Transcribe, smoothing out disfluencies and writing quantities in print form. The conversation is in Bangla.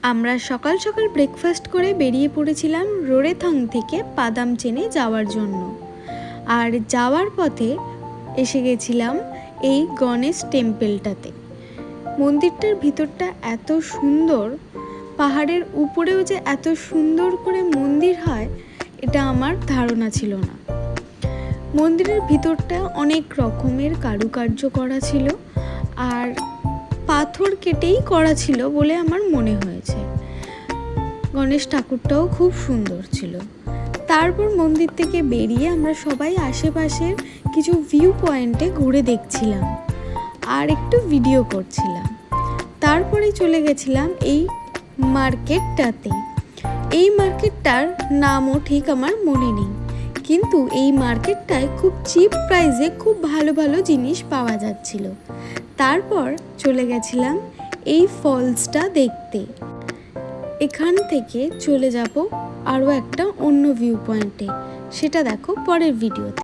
আমরা সকাল সকাল ব্রেকফাস্ট করে বেরিয়ে পড়েছিলাম রোরেথং থেকে পাদামচেনে যাওয়ার জন্য। আর যাওয়ার পথে এসে গেছিলাম এই গণেশ টেম্পলটাতে। মন্দিরটার ভিতরটা এত সুন্দর, পাহাড়ের উপরেও যে এত সুন্দর করে মন্দির হয় এটা আমার ধারণা ছিল না। মন্দিরের ভিতরটা অনেক রকমের কারুকার্য করা ছিল, আর পাথর কেটেই করা ছিল বলে আমার মনে হয়েছে। গণেশ ঠাকুরটাও খুব সুন্দর ছিল। তারপর মন্দির থেকে বেরিয়ে আমরা সবাই আশেপাশের কিছু ভিউ পয়েন্টে ঘুরে দেখছিলাম আর একটু ভিডিও করছিলাম। তারপরে চলে গেছিলাম এই মার্কেটটাতে। এই মার্কেটটার নামও ঠিক আমার মনে নেই, কিন্তু এই মার্কেটটায় খুব চিপ প্রাইসে খুব ভালো ভালো জিনিস পাওয়া যাচ্ছিল। তারপর চলে গেছিলাম এই ফলসটা দেখতে। এখান থেকে চলে যাব আরও একটা অন্য ভিউ পয়েন্টে, সেটা দেখো পরের ভিডিওতে।